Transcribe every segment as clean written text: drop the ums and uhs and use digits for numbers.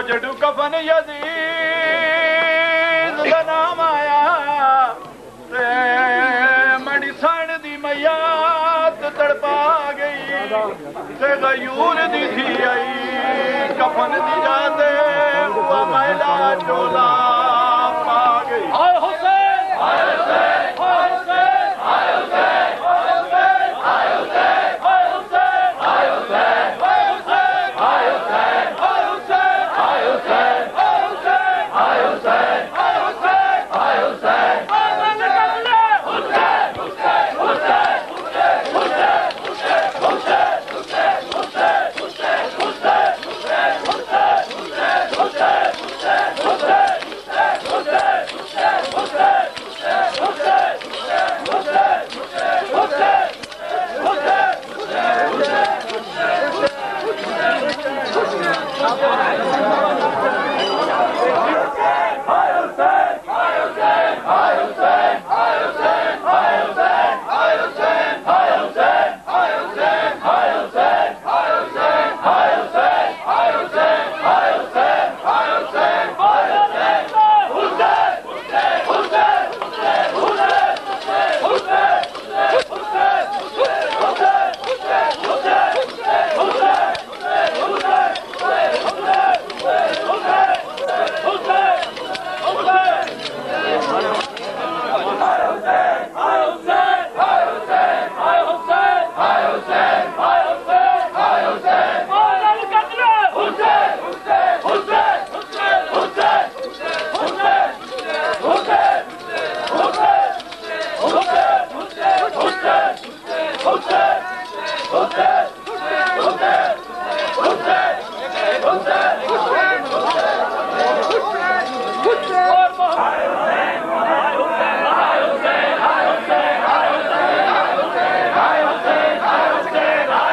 जडू कफन यजीद दा नाम आया ते मड़ी सन दी मैयात तड़पा गई ते गयूर दी थी आई कफन दी जाते वो मैला चोला पा गई। हाय हुसैन हाय हुसैन हाय हुसैन हाय हुसैन हाय हुसैन हाय हुसैन हाय हुसैन हाय हुसैन हाय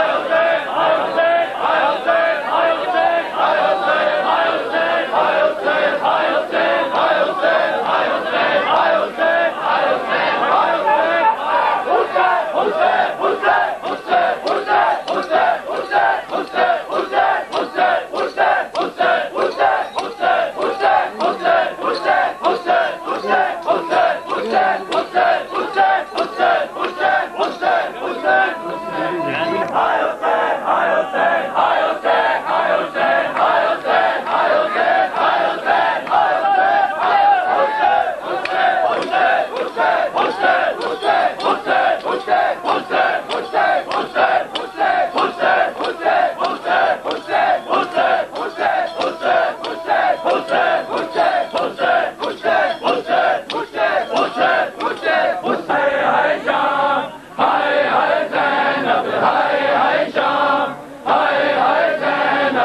हुसैन हाय हुसैन हाय हुसैन हाय हुसैन हाय हुसैन हाय हुसैन हाय हुसैन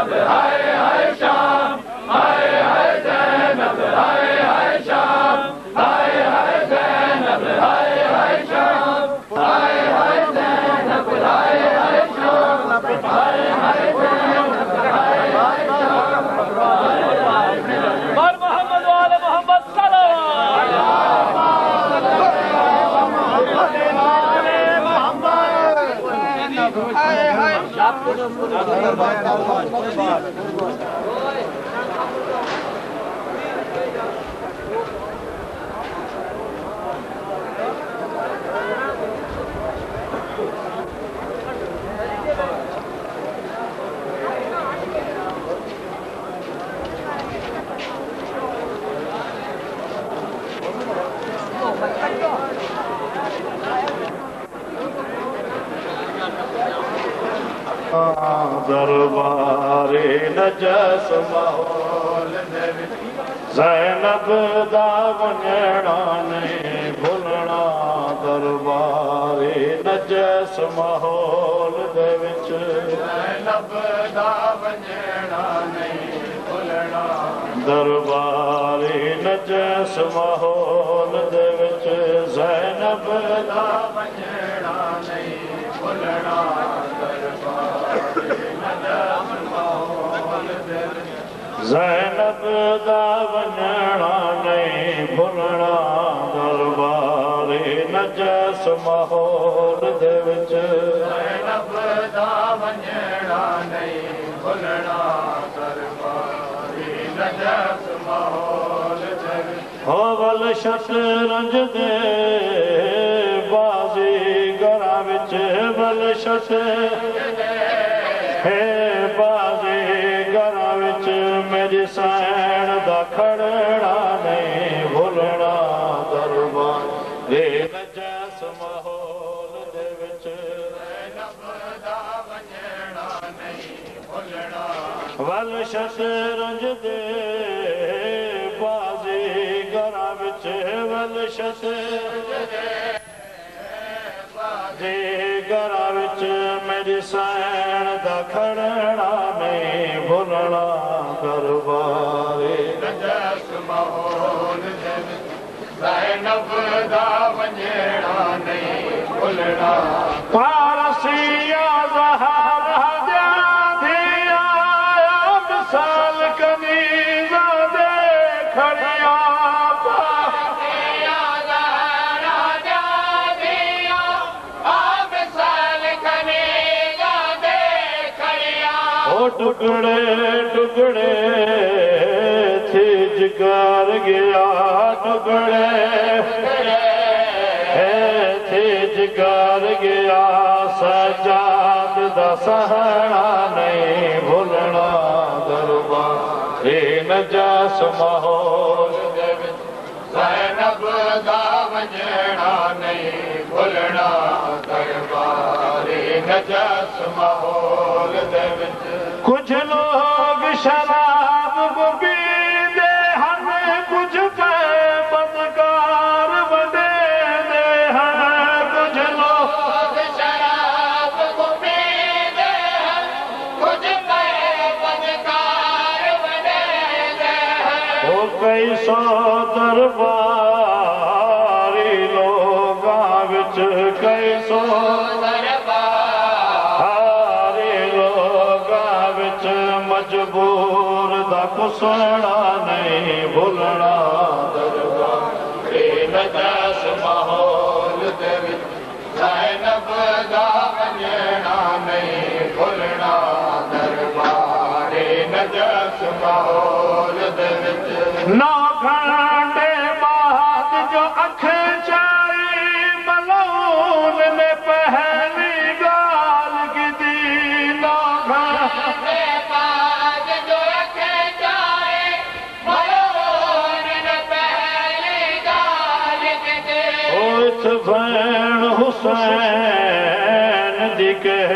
ज़ैनब हाय शाम हाय हाय ज़ैनब हाय शाम हाय हाय ज़ैनब हाय शाम हाय हाय ज़ैनब हाय शाम हाय हाय ज़ैनब हाय शाम और मोहम्मद वाले मोहम्मद दरबारे नजस माहौल ज़ैनब दा वञणा नहीं भुलना दरबारे नजस माहौल दे विच ज़ैनब दा वञणा नहीं भुलना दरबारे नजस माहौल दे विच ज़ैनब दा वञणा नहीं भुलना ज़ैनब दा वञणा नहीं भुलना दरबारे नजस माहौल दे विच ज़ैनब दा वञणा नहीं भुलना दरबारे नजस माहौल दे विच हो वल शतरंज दे बाज़ीगरा विच वल शतरंज है बाज़ीगरा विच मेरी सैन दा खड़ना नहीं भुलना दरबारे नजस माहौल दे विच ज़ैनब दा वञणा नहीं भुलना वल शतरंज दे बाज़ीगरा विच वल शतरंज दे बाज़ीगरा विच मेरी सैन दा खड़ना नहीं भुलना दरबारे नजस माहौल दे विच ज़ैनब दा वञणा नहीं भुलना पारसिया ज़हरा दा दिया मिसाल कनीज़ा दे खड़िया पारसिया ज़हरा दा दिया मिसाल कनीज़ा दे खड़िया ओ टुकड़े टुकड़े थी जिगर गया टुकड़े थी जिगर गया सजाद दा सहना नहीं भुलना दरबारे नजस माहौल दे विच ज़ैनब दा वञणा नहीं भुलना दरबारे नजस माहौल दे विच कुछ लोग शराब पींदे हन कुछ पे बदकार वडे दे हन कुछ लोग शराब पींदे हन कुछ पे बदकार वडे दे हन ओ कई सौ दरबारी लोगां विच कई सौ मजबूर दा कुसना नहीं भुलना दरबारे नजस माहौल दे विच ज़ैनब दा वञणा नहीं भुलना दरबारे नजस माहौल दे विच नौ घंटे बाद जो अख चाई मलून ने पहली गाल की दी नौ घंटे भैन हुसैन दी कह